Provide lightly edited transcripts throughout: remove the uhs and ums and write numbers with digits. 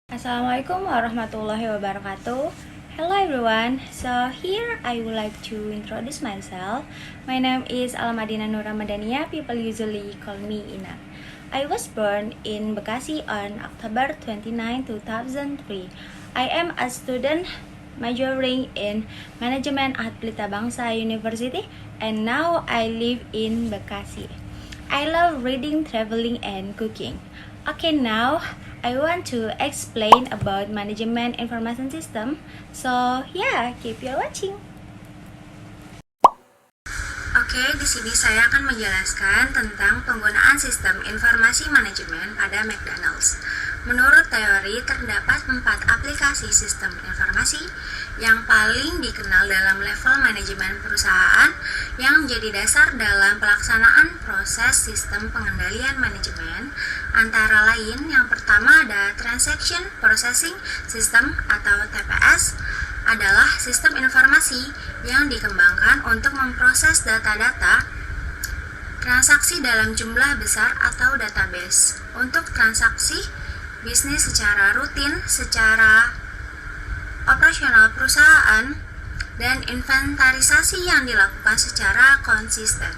Assalamualaikum warahmatullahi wabarakatuh. Hello everyone. So here I would like to introduce myself. My name is Almadina Nur Ramadania. People usually call me Ina. I was born in Bekasi on October 29, 2003. I am a student majoring in Management at Pelita Bangsa University, and now I live in Bekasi. I love reading, traveling, and cooking. Okay, now I want to explain about Management Information System. So yeah, keep you watching. Oke, di sini saya akan menjelaskan tentang penggunaan sistem informasi manajemen pada McDonald's. Menurut teori, terdapat 4 aplikasi sistem informasi yang paling dikenal dalam level manajemen perusahaan yang menjadi dasar dalam pelaksanaan proses sistem pengendalian manajemen. Antara lain, yang pertama ada Transaction Processing System atau TPS, adalah sistem informasi yang dikembangkan untuk memproses data-data transaksi dalam jumlah besar atau database untuk transaksi bisnis secara rutin, secara operasional perusahaan, dan inventarisasi yang dilakukan secara konsisten.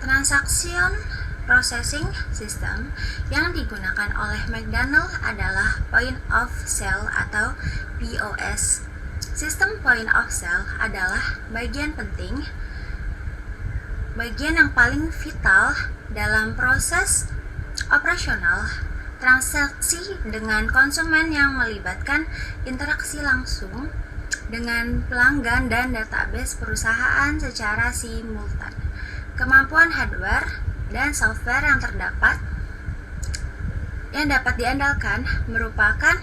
Transaction Processing System yang digunakan oleh McDonald's adalah Point of Sale atau POS. Sistem Point of Sale adalah bagian yang paling vital dalam proses operasional transaksi dengan konsumen yang melibatkan interaksi langsung dengan pelanggan dan database perusahaan secara simultan. Kemampuan hardware dan software yang dapat diandalkan merupakan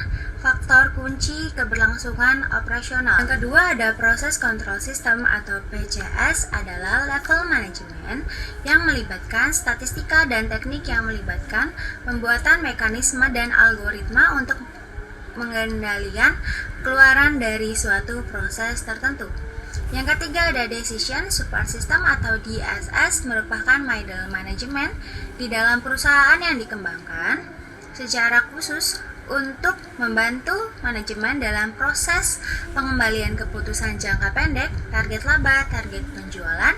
faktor kunci keberlangsungan operasional. Yang kedua ada Process Control System atau PCS, adalah level manajemen yang melibatkan statistika dan teknik yang melibatkan pembuatan mekanisme dan algoritma untuk mengendalikan keluaran dari suatu proses tertentu. Yang ketiga ada Decision Support System atau DSS, merupakan middle management di dalam perusahaan yang dikembangkan secara khusus untuk membantu manajemen dalam proses pengembalian keputusan jangka pendek, target laba, target penjualan,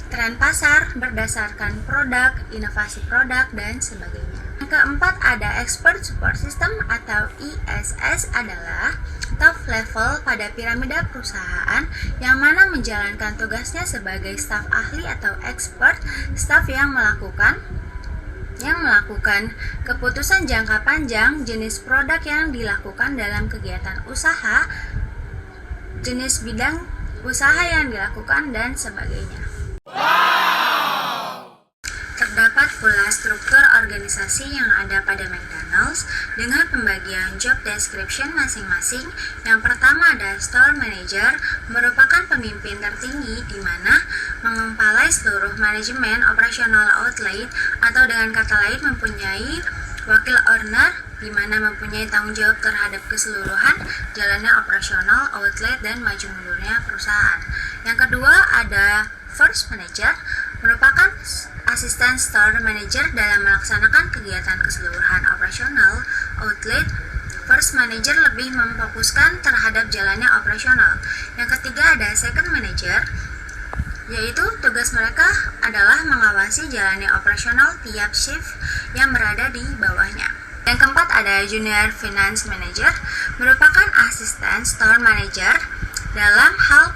tren pasar berdasarkan produk, inovasi produk, dan sebagainya. Yang keempat ada Expert Support System atau ESS, adalah top level pada piramida perusahaan yang mana menjalankan tugasnya sebagai staf ahli atau expert, staf yang melakukan keputusan jangka panjang, jenis produk yang dilakukan dalam kegiatan usaha, jenis bidang usaha yang dilakukan, dan sebagainya. Terdapat pula struktur organisasi yang ada pada McDonald's dengan pembagian job description masing-masing. Yang pertama ada Store Manager, merupakan pemimpin tertinggi di mana mengempalai seluruh manajemen operasional outlet, atau dengan kata lain mempunyai wakil owner di mana mempunyai tanggung jawab terhadap keseluruhan jalannya operasional outlet dan maju mundurnya perusahaan. Yang kedua ada First Manager, merupakan asisten store manager dalam melaksanakan kegiatan keseluruhan operasional outlet. First Manager lebih memfokuskan terhadap jalannya operasional. Yang ketiga ada Second Manager, yaitu tugas mereka adalah mengawasi jalannya operasional tiap shift yang berada di bawahnya. Yang keempat ada Junior Finance Manager, merupakan asisten store manager dalam hal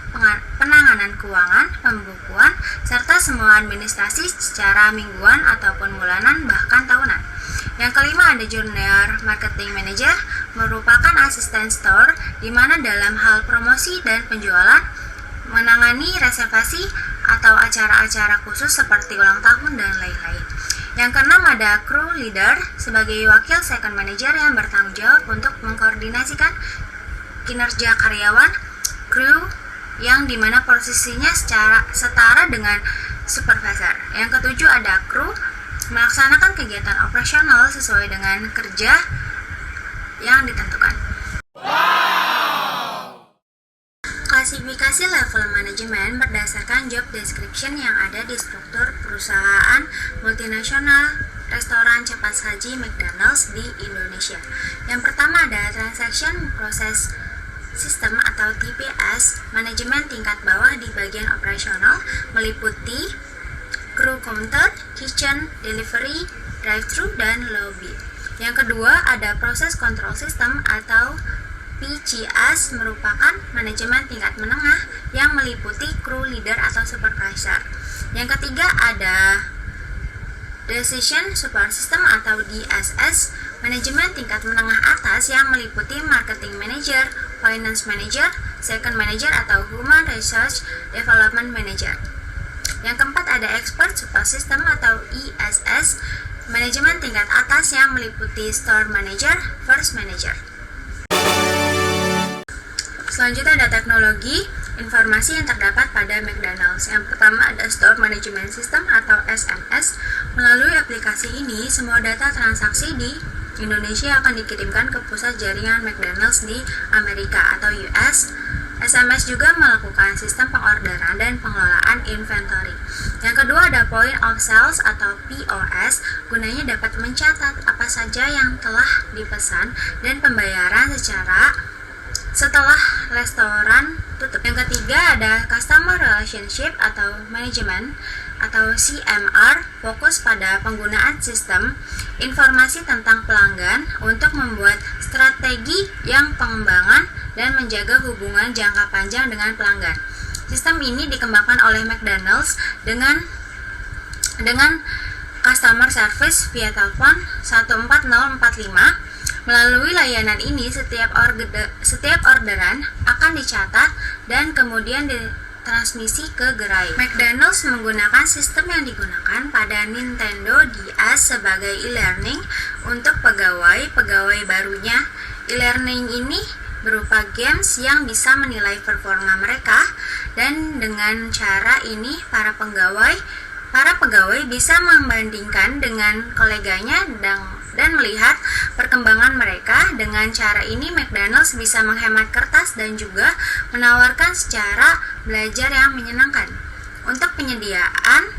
penanganan keuangan, pembukuan, serta semua administrasi secara mingguan ataupun bulanan bahkan tahunan. Yang kelima ada Junior Marketing Manager, merupakan asisten store di mana dalam hal promosi dan penjualan, menangani reservasi atau acara-acara khusus seperti ulang tahun dan lain-lain. Yang keenam ada Crew Leader, sebagai wakil Second Manager yang bertanggung jawab untuk mengkoordinasikan kinerja karyawan, kru yang dimana posisinya secara setara dengan supervisor. Yang ketujuh ada kru, melaksanakan kegiatan operasional sesuai dengan kerja yang ditentukan. Klasifikasi level manajemen berdasarkan job description yang ada di struktur perusahaan multinasional restoran cepat saji McDonald's di Indonesia. Yang pertama ada Transaction Process System atau TPS, manajemen tingkat bawah di bagian operasional meliputi crew counter, kitchen, delivery, drive-thru, dan lobby. Yang kedua ada Process Control System atau PCS, merupakan manajemen tingkat menengah yang meliputi crew leader atau supervisor. Yang ketiga ada Decision Support System atau DSS, manajemen tingkat menengah atas yang meliputi marketing manager, finance manager, second manager atau human resource development manager. Yang keempat ada Expert Support System atau ESS, manajemen tingkat atas yang meliputi store manager, first manager. Selanjutnya ada teknologi informasi yang terdapat pada McDonald's. Yang pertama ada Store Management System atau SMS. Melalui aplikasi ini, semua data transaksi di Indonesia akan dikirimkan ke pusat jaringan McDonald's di Amerika atau US. SMS juga melakukan sistem pengorderan dan pengelolaan inventory. Yang kedua ada Point of Sales atau POS, gunanya dapat mencatat apa saja yang telah dipesan dan pembayaran setelah restoran tutup. Yang ketiga ada Customer Relationship atau Management atau CMR, fokus pada penggunaan sistem informasi tentang pelanggan untuk membuat strategi yang pengembangan dan menjaga hubungan jangka panjang dengan pelanggan. Sistem ini dikembangkan oleh McDonald's dengan customer service via telepon 14045. Melalui layanan ini, setiap orderan akan dicatat dan kemudian ditransmisi ke gerai. McDonald's menggunakan sistem yang digunakan pada Nintendo DS sebagai e-learning untuk pegawai barunya. E-learning ini berupa games yang bisa menilai performa mereka, dan dengan cara ini para pegawai bisa membandingkan dengan koleganya dan melihat perkembangan mereka. Dengan cara ini McDonald's bisa menghemat kertas dan juga menawarkan secara belajar yang menyenangkan. Untuk penyediaan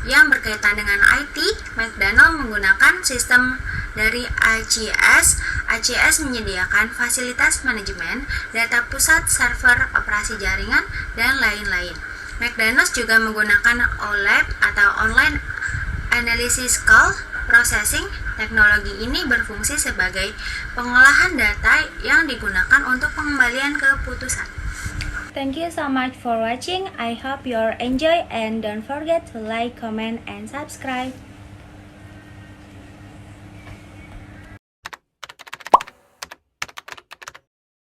yang berkaitan dengan IT, McDonald's menggunakan sistem dari ACS. ACS menyediakan fasilitas manajemen, data pusat, server, operasi jaringan, dan lain-lain. McDonald's juga menggunakan OLAP atau Online Analytical Processing. Teknologi ini berfungsi sebagai pengolahan data yang digunakan untuk pengembalian keputusan. Thank you so much for watching. I hope you enjoy and don't forget to like, comment, and subscribe.